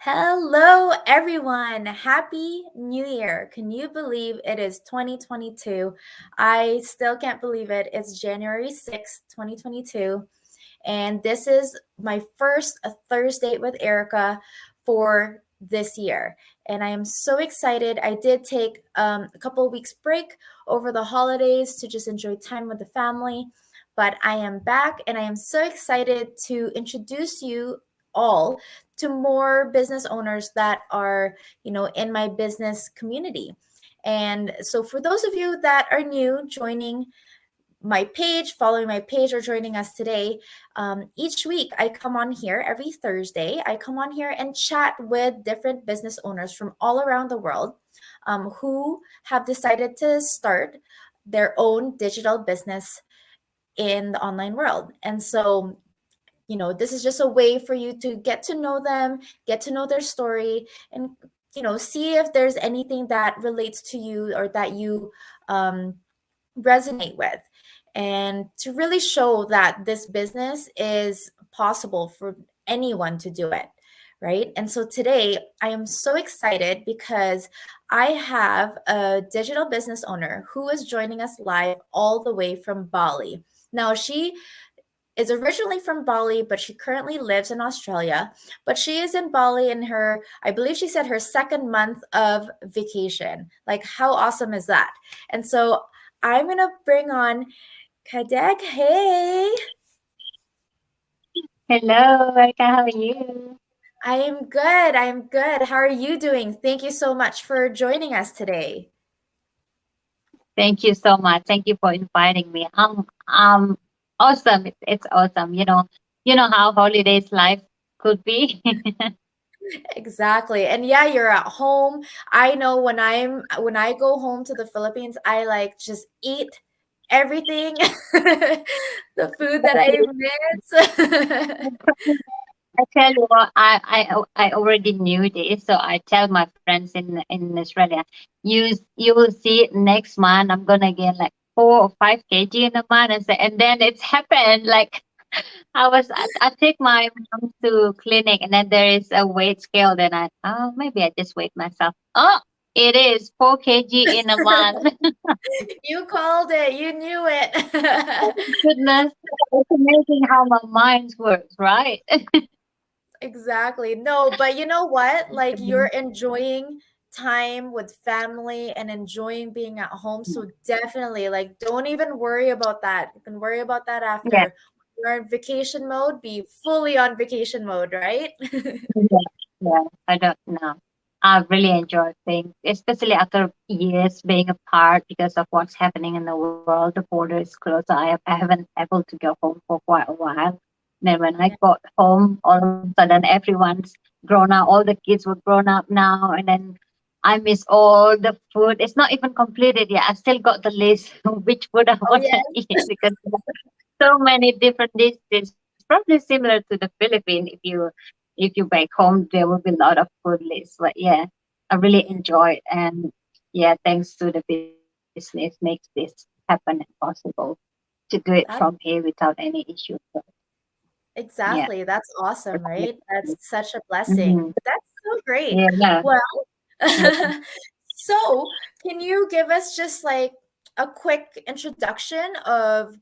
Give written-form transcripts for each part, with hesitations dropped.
Hello, everyone. Happy New Year. Can you believe it is 2022? I still can't believe it. It's January 6th, 2022. And this is my first Thursdate with Erika for this year. And I am so excited. I did take a couple of weeks break over the holidays to just enjoy time with the family. But I am back and I am so excited to introduce you all to more business owners that are, in my business community. And so for those of you that are new joining my page, following my page, or joining us today, each week I come on here every Thursday. I come on here and chat with different business owners from all around the world who have decided to start their own digital business in the online world. And so this is just a way for you to get to know them, get to know their story, and see if there's anything that relates to you or that you resonate with, and to really show that this business is possible for anyone to do it, right? And so today I am so excited because I have a digital business owner who is joining us live all the way from Bali. Now, she is originally from Bali, but she currently lives in Australia. But she is in Bali in her, I believe she said, her second month of vacation. Like, how awesome is that? And so I'm going to bring on Kadek. Hey, Hello, Erika, how are you? I am good. I am good. How are you doing? Thank you so much for joining us today. Thank you so much. Thank you for inviting me. Awesome. It's awesome. You know how holidays life could be. Exactly. And yeah, you're at home. I know when I go home to the Philippines, I like just eat everything, the food that I miss. I tell you what, I already knew this, so I tell my friends in Australia, you will see next month I'm gonna gain like 4 or 5 kg in a month, and then it's happened. Like I take my mom to clinic, and then there is a weight scale. Then maybe I just weigh myself. Oh, it is 4 kg in a month. You called it. You knew it. Goodness, it's amazing how my mind works, right? Exactly. No, but you know what? Like, you're enjoying time with family and enjoying being at home. So definitely, like, don't even worry about that. You can worry about that Yeah, after. You're in vacation mode, be fully on vacation mode, right? yeah, yeah. I don't know. I really enjoy things, especially after years being apart because of what's happening in the world. The border is closed, so I haven't able to go home for quite a while. Then when I Yeah. got home, all of a sudden everyone's grown up. All the kids were grown up now, and then I miss all the food. It's not even completed yet. I still got the list of which food I Oh, want to yeah. eat because so many different dishes. Probably similar to the Philippines. If you back home, there will be a lot of food lists. But yeah, I really enjoy it, and yeah, thanks to the business makes this happen and possible to do it from That's here without any issues. So, yeah, exactly. That's awesome, right? That's such a blessing. mm-hmm. That's so great. Yeah, Well, yeah. so can you give us just like a quick introduction of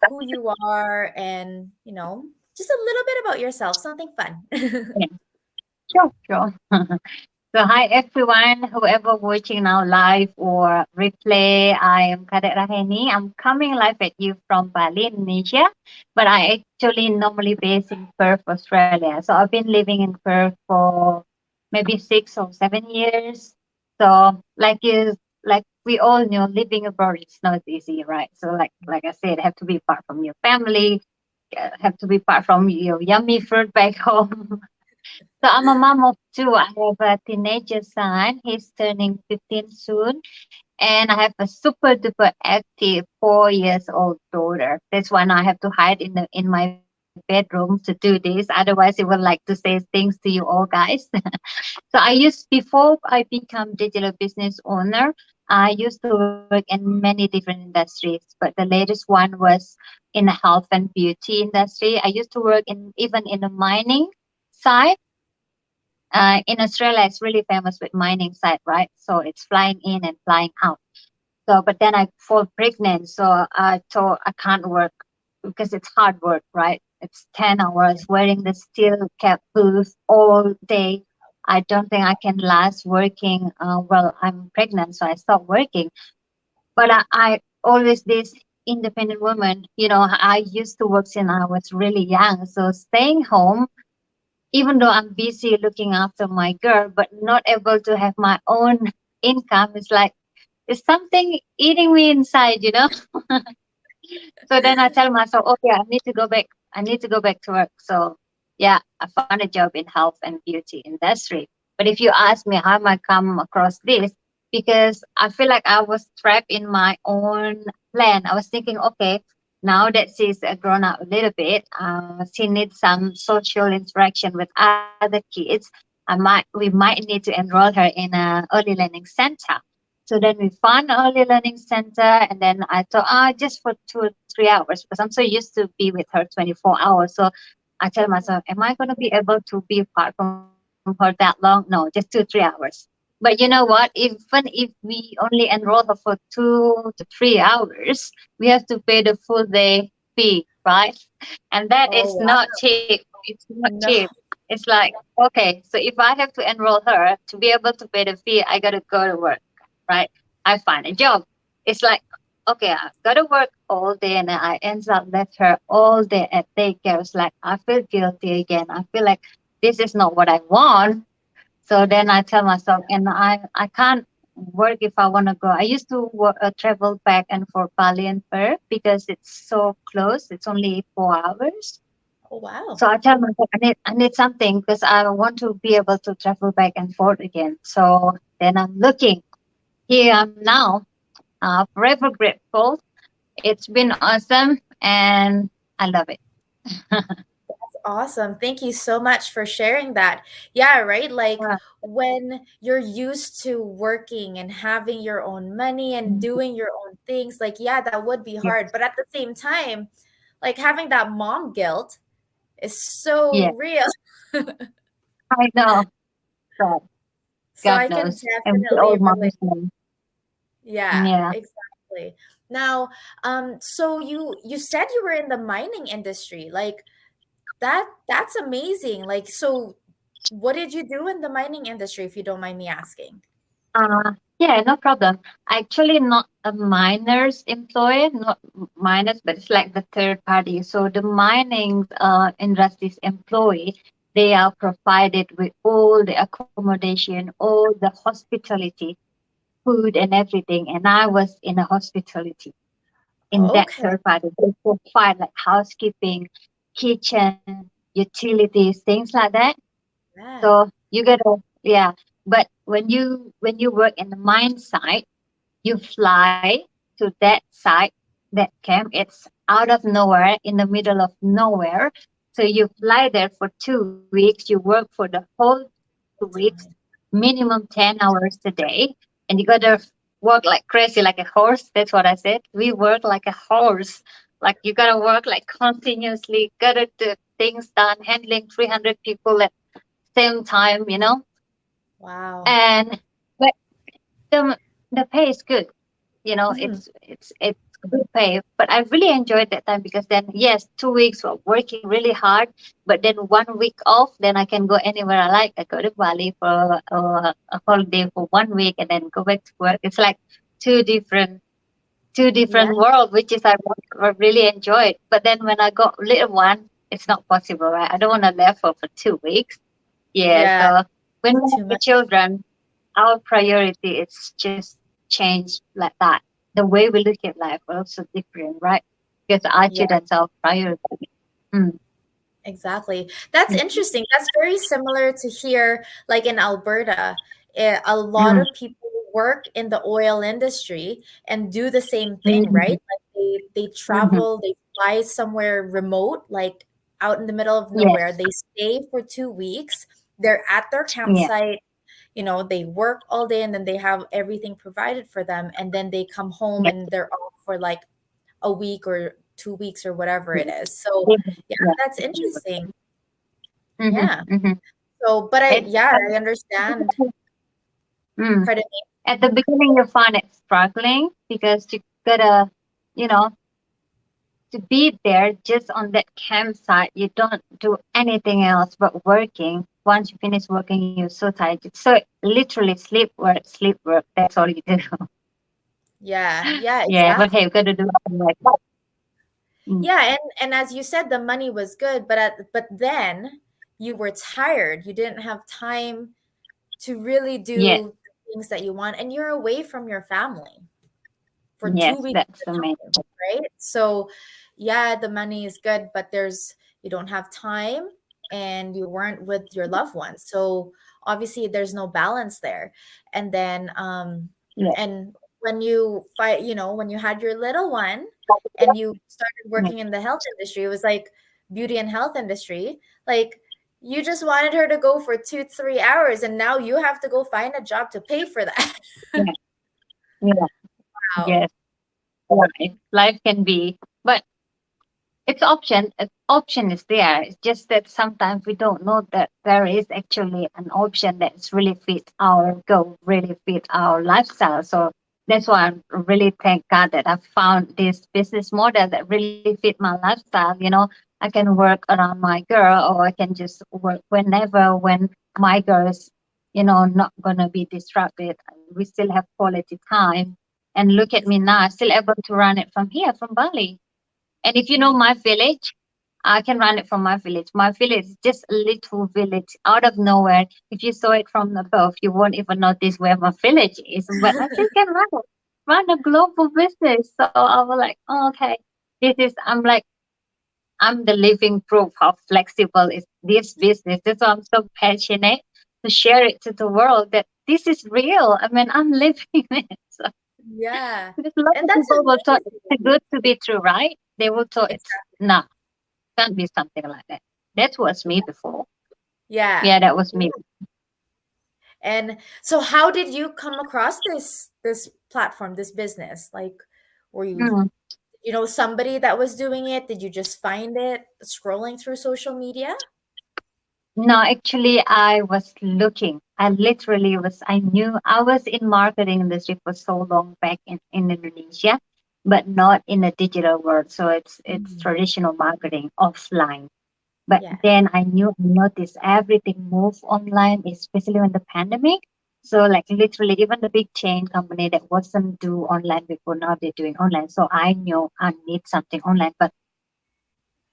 who you are and, just a little bit about yourself, something fun? Yeah. Sure, sure. So, hi everyone, whoever watching now live or replay. I am Kadek Raheni. I'm coming live at you from Bali, Indonesia, but I actually normally based in Perth, Australia. So I've been living in Perth for maybe 6 or 7 years. So, like we all know, living abroad is not easy, right? So, like I said, have to be far from your family, have to be far from your yummy food back home. So I'm a mom of two. I have a teenager son. He's turning 15 soon. And I have a super duper active 4 years old daughter. That's why now I have to hide in my bedroom to do this. Otherwise, it will like to say things to you all guys. So before I become digital business owner, I used to work in many different industries. But the latest one was in the health and beauty industry. I used to work in even in the mining side in Australia, it's really famous with mining site, right? So it's flying in and flying out. So, but then I fall pregnant, so I thought I can't work because it's hard work, right? It's 10 hours wearing the steel cap boots all day. I don't think I can last working. Well, I'm pregnant, so I stopped working. But I always this independent woman. I used to work since I was really young. So staying home, even though I'm busy looking after my girl, but not able to have my own income, is like it's something eating me inside. So then I tell myself, okay, I need to go back. I need to go back to work. So yeah, I found a job in health and beauty industry. But if you ask me how am I come across this, because I feel like I was trapped in my own plan. I was thinking, okay, now that she's grown up a little bit, she needs some social interaction with other kids. We might need to enroll her in a early learning center. So then we found an early learning center, and then I thought, just for 2 or 3 hours, because I'm so used to be with her 24 hours. So I tell myself, am I going to be able to be apart from her that long? No, just 2, 3 hours. But you know what? Even if we only enroll her for 2 to 3 hours, we have to pay the full day fee, right? And that Oh, is wow. not cheap. It's not No. cheap. It's like, okay, so if I have to enroll her to be able to pay the fee, I got to go to work, right? I find a job. It's like, okay, I got to work all day and I ends up left her all day at daycare. It's like, I feel guilty again. I feel like this is not what I want. So then I tell myself, and I can't work if I want to go. I used to travel back and forth Bali and Perth because it's so close. It's only 4 hours. Oh, wow. So I tell myself I need something because I want to be able to travel back and forth again. So then I'm looking. Here I'm now, forever grateful. It's been awesome and I love it. Awesome. Thank you so much for sharing that. Yeah, right? Like Yeah. when you're used to working and having your own money and Mhm. doing your own things, like, yeah, that would be Yes. hard. But at the same time, like having that mom guilt is so Yeah. real. I know. So So God I can knows. And we all definitely relate. moms know. Yeah, Yeah. exactly. Now, so you said you were in the mining industry. Like that's amazing. Like, so what did you do in the mining industry, if you don't mind me asking? Yeah, no problem. Actually, not a miner's employee, not miners, but it's like the third party. So the mining industry's employee, they are provided with all the accommodation, all the hospitality, food, and everything. And I was in a hospitality in that Okay. third party. They provide like housekeeping, kitchen, utilities, things like that. Yeah. So you gotta, yeah. But when you work in the mine site, you fly to that site, that camp. It's out of nowhere, in the middle of nowhere. So you fly there for 2 weeks. You work for the whole 2 weeks, Time. minimum 10 hours a day, and you gotta work like crazy, like a horse. That's what I said. We work like a horse. Like you gotta work like continuously, gotta do things done, handling 300 people at same time. Wow. And but the the pay is good. Mhm. It's good pay. But I really enjoyed that time because then yes, 2 weeks of working really hard, but then 1 week off, then I can go anywhere I like. I go to Bali for a holiday for 1 week and then go back to work. It's like two different two Yeah. different world, which is I really enjoyed. But then when I got little one, it's not possible, right? I don't want to left for 2 weeks. Yeah, Yeah. so when we Too have the much. children, our priority is just change like that. The way we look at life are also different, right? Because our Yeah. children's our priority. Mm. Exactly. That's Mm. interesting. That's very similar to here, like in Alberta. A lot Mm. of people work in the oil industry and do the same thing, right? Mm. Like they Mhm. travel, they fly somewhere remote, like out in the middle of nowhere. Yes. They stay for 2 weeks. They're at their Yeah. campsite. They work all day and then they have everything provided for them. And then they come home Yes. and they're off for like a week or 2 weeks or whatever it Yes. is. So, Mhm. yeah, Yeah. that's interesting. Mm-hmm. Yeah. Mm-hmm. So, but I, It, yeah, I understand. mm, Pardon me. at the beginning, you find it struggling because you gotta, you know, to be there just on that campsite. You don't do anything else but working. Once you finish working, you're so tired. So literally sleep, work. That's all you do. Yeah, yeah, Yeah, but exactly. hey, we gotta do something like that. Mm, Yeah, and as you said, the money was good, but then you were tired. You didn't have time to really yes, do the things that you want, and you're away from your family for two yes, weeks that's at the a main. time, right? So, yeah, the money is good, but you don't have time and you weren't with your loved ones. So, obviously there's no balance there. And then Yeah, and when you fight, when you had your little one and you started yeah, working in the health industry, it was like beauty and health industry, like you just wanted her to go for 2, 3 hours, and now you have to go find a job to pay for that. yeah, yeah, Wow. yes. Right. Life can be, but it's option. Option is there. It's just that sometimes we don't know that there is actually an option that's really fit our goal, really fit our lifestyle. So that's why I really thank God that I found this business model that really fit my lifestyle. I can work around my girl, or I can just work whenever when my girl is, not gonna be disrupted. We still have quality time. And look at me now, I'm still able to run it from here, from Bali. And if you know my village, I can run it from my village. My village is just a little village out of nowhere. If you saw it from above, you won't even notice where my village is. But I still can run a global business. So I was like, oh, okay, I'm the living proof how flexible is this business. That's why I'm so passionate to share it to the world that this is real. I mean, I'm living it. So Yeah. because a lot And of that's people will thought it's too amazing. good to be true, right? They will thought it's Exactly. not. Can't be something like that. That was me before. Yeah. Yeah, that was me. And so how did you come across this platform, this business? Like, were Mm. somebody that was doing it? Did you just find it scrolling through social media? No, actually, I was looking. I literally was. I knew I was in marketing industry for so long back in Indonesia, but not in the digital world. So it's Mhm. traditional marketing offline. But Yeah. then I noticed everything move online, especially when the pandemic. So like literally even the big chain company that wasn't do online before, now they're doing online. So I knew I need something online, but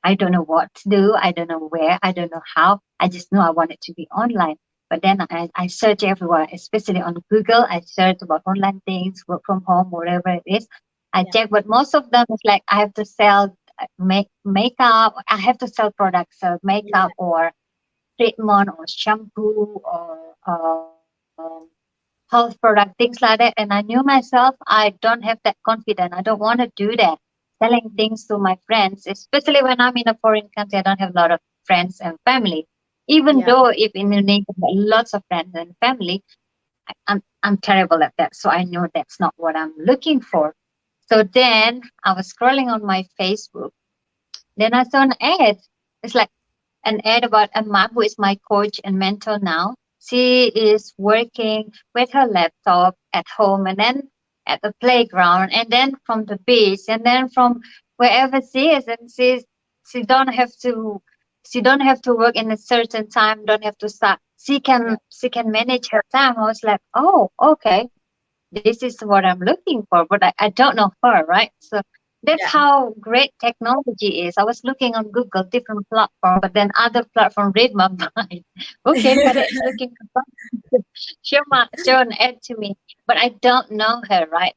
I don't know what to do. I don't know where. I don't know how. I just know I want it to be online. But then I search everywhere, especially on Google. I search about online things, work from home, whatever it is. I Yeah. check, but most of them is like I have to sell makeup. I have to sell products, so Yeah. makeup or treatment or shampoo or health product, things like that. And I knew myself, I don't have that confidence. I don't want to do that. Selling things to my friends, especially when I'm in a foreign country, I don't have a lot of friends and family. Even Yeah. though if in Indonesia, I have lots of friends and family, I'm terrible at that. So I know that's not what I'm looking for. So then I was scrolling on my Facebook. Then I saw an ad. It's like an ad about a mom who is my coach and mentor now. She is working with her laptop at home and then at the playground and then from the beach and then from wherever she is, and she don't have to work in a certain time, don't have to start. Yeah. She can manage her time. I was like, oh, okay, this is what I'm looking for, but I don't know her, right? So that's Yeah. how great technology is. I was looking on Google, different platform, but then other platform read my mind. Okay, Kadek is looking for something. Show an ad to me, but I don't know her, right?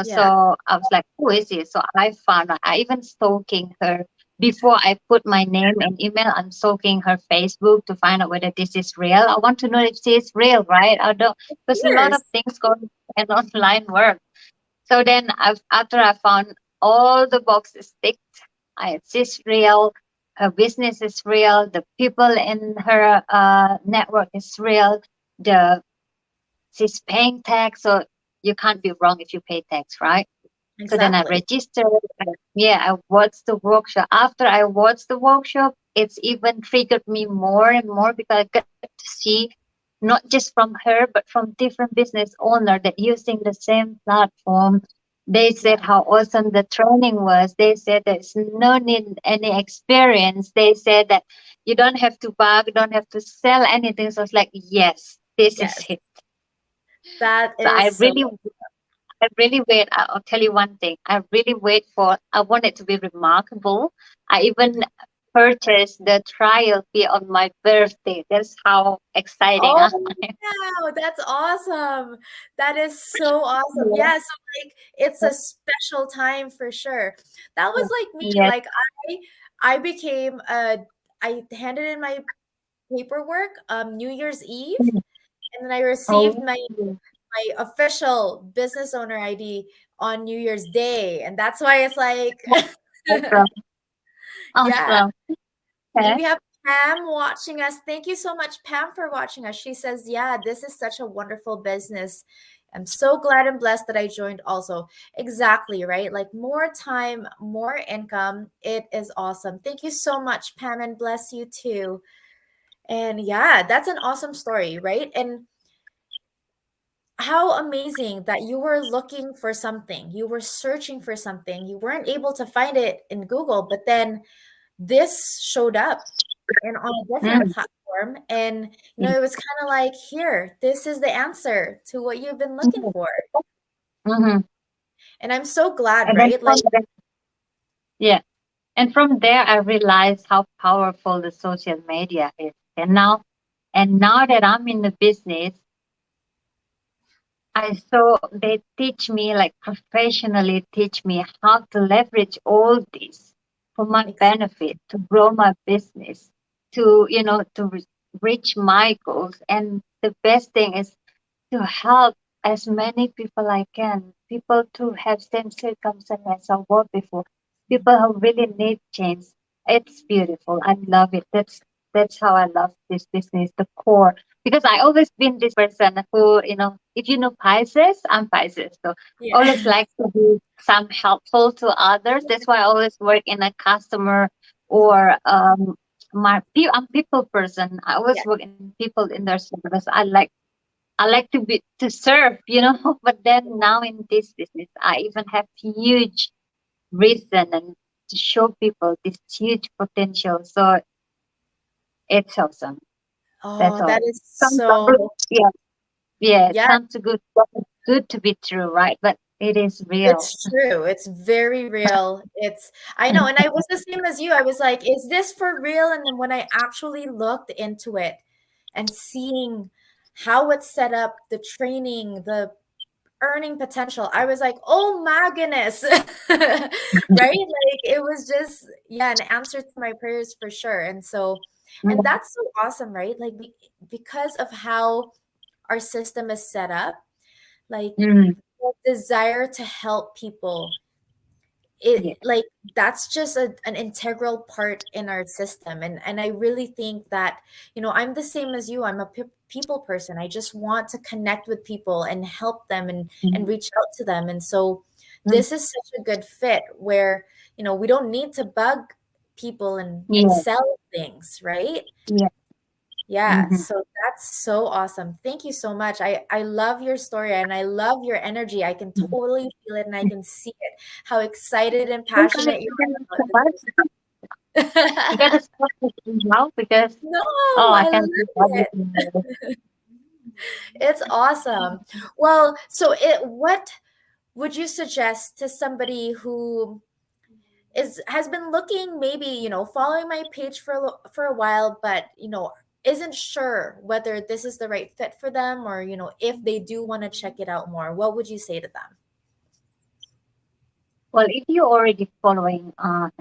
Yeah. So I was like, who is it? So I found out. I even stalking her before I put my name and email. I'm stalking her Facebook to find out whether this is real. I want to know if she is real, right? I don't, because a lot of Cheers. things going on online work. So then after I found all the boxes ticked, she's real, her business is real, the people in her network is real, the she's paying tax, so you can't be wrong if you pay tax, right? So then I Exactly. registered. Yeah, I watched the workshop. After I watched the workshop, it's even triggered me more and more because I got to see not just from her but from different business owner that using the same platform. They said Yeah. how awesome the training was. They said there's no need any experience. They said that you don't have to bug, don't have to sell anything. So it's like, yes, this is Yes. it. That So is so I really wait. I'll tell you one thing. I really wait for. I want it to be remarkable. I even purchased the trial fee on my birthday. That's how exciting Oh, I am. wow, that's awesome. That is so awesome. Yeah. Yeah, so like it's a special time for sure. That was like me. Yes. Like I became I handed in my paperwork New Year's Eve, and then I received Oh, my official business owner ID on New Year's Day. And that's why it's like awesome. yeah. Awesome. And Okay. we have Pam watching us. Thank you so much, Pam, for watching us. She says, yeah, this is such a wonderful business. I'm so glad and blessed that I joined also. Exactly, right? Like more time, more income. It is awesome. Thank you so much, Pam, and bless you too. And yeah, that's an awesome story, right? And how amazing that you were looking for something, you were searching for something, you weren't able to find it in Google, but then this showed up and on a different Mm. platform. And it was kind of like, here, this is the answer to what you've been looking for. Mm-hmm. And I'm so glad, And then right? from Like, there, yeah. And from there, I realized how powerful the social media is. And now that I'm in the business, I saw they teach me, like professionally teach me how to leverage all this for my ex- benefit, to grow my business, to reach my goals. And the best thing is to help as many people I can, people to have same circumstances as I was before, people who really need change. It's beautiful. I love it. That's how I love this business, the core. Because I always been this person who, if you know Pisces, I'm Pisces. So always yeah. like to be some helpful to others. That's why I always work in a customer or I'm people person. I always Yeah. work in people in their service. I like to serve, but then now in this business, I even have huge reason and to show people this huge potential. So it's awesome. That's Oh, all. that is Sounds so, yeah, yeah. It yeah. sounds good to be true, right? But it is real. It's true. It's very real. I know. And I was the same as you. I was like, is this for real? And then when I actually looked into it and seeing how it's set up, the training, the earning potential, I was like, oh my goodness. Right? Like it was just, yeah, an answer to my prayers for sure. And so, and Mm, that's so awesome, right? Like because of how our system is set up, like mm, the desire to help people, it yeah. like that's just an integral part in our system. And I really think that I'm the same as you. I'm a people person. I just want to connect with people and help them and Mm, reach out to them. And so mm, this is such a good fit where we don't need to bug people and yeah. sell things, right? Yeah. Yeah, Mm-hmm. so that's so awesome. Thank you so much. I love your story and I love your energy. I can totally feel it and I can see it, how excited and passionate you are about this You business. gotta stop this now because No, I I can't do love it. everything. It's awesome. Well, so what would you suggest to somebody who is has been looking, maybe following my page for for a while, but isn't sure whether this is the right fit for them, or if they do want to check it out more, what would you say to them? Well, if you're already following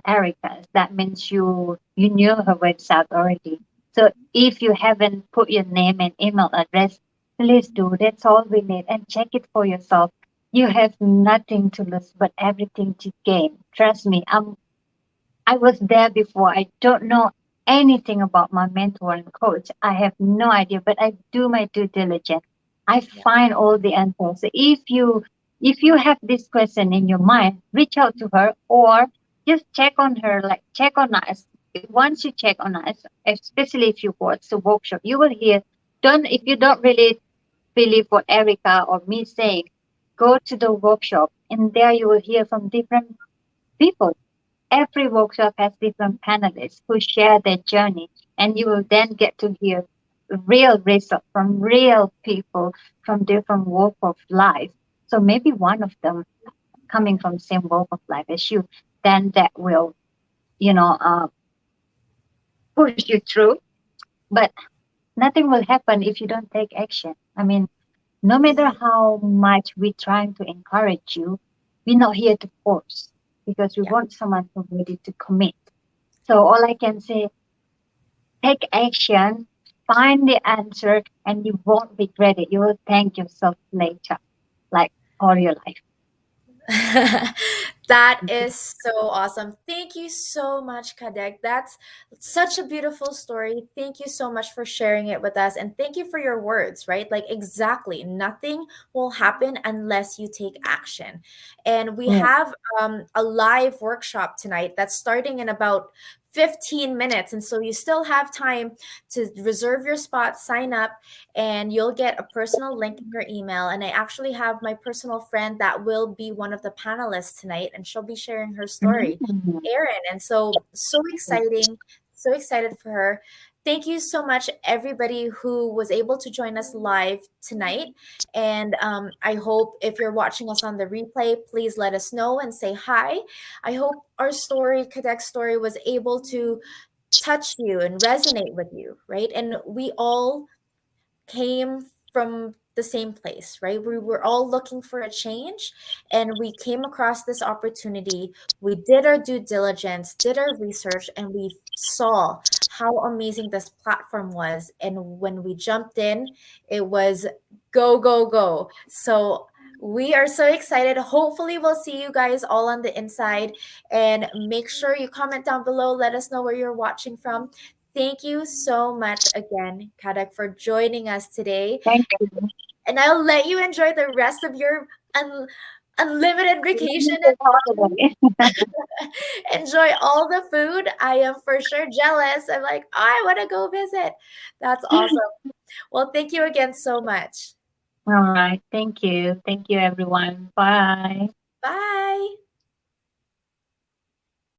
Erika, that means you knew her website already. So if you haven't put your name and email address, please do. That's all we need, and check it for yourself. You have nothing to lose, but everything to gain. Trust me, I was there before. I don't know anything about my mentor and coach. I have no idea, but I do my due diligence. I Yeah. find all the answers. So if you have this question in your mind, reach out to her or just check on her, like check on us. once you check on us, especially if you watch the workshop, you will hear. Don't if you don't really believe what Erica or me saying, go to the workshop, and there you will hear from different people. Every workshop has different panelists who share their journey, and you will then get to hear real results from real people from different walk of life. So maybe one of them coming from same walk of life as you, then that will, you know, push you through. But nothing will happen if you don't take action. I mean, no matter how much we're trying to encourage you, we're not here to force because we Yeah. want someone who's ready to commit. So all I can say, take action, find the answer, and you won't regret it. You will thank yourself later, like all your life. That is so awesome. Thank you so much, Kadek. That's such a beautiful story. Thank you so much for sharing it with us. And thank you for your words, right? Like, exactly. Nothing will happen unless you take action. And we Yeah. have a live workshop tonight that's starting in about 15 minutes. And so you still have time to reserve your spot, sign up, and you'll get a personal link in your email. And I actually have my personal friend that will be one of the panelists tonight, and she'll be sharing her story, Mhm. Erin. And so, so exciting, so excited for her. Thank you so much, everybody who was able to join us live tonight. And I hope if you're watching us on the replay, please let us know and say hi. I hope our story, Kadek's story, was able to touch you and resonate with you, right? And we all came from the same place, right? We were all looking for a change and we came across this opportunity. We did our due diligence, did our research, and we saw how amazing this platform was. And when we jumped in, it was go, go, go. So we are so excited. Hopefully, we'll see you guys all on the inside. And make sure you comment down below. Let us know where you're watching from. Thank you so much again, Kadek, for joining us today. Thank you. And I'll let you enjoy the rest of your unlimited vacation. Beautiful holiday. Enjoy all the food. I am for sure jealous. I'm like, oh, I want to go visit. That's awesome. Well, thank you again so much. All right. Thank you. Thank you, everyone. Bye. Bye.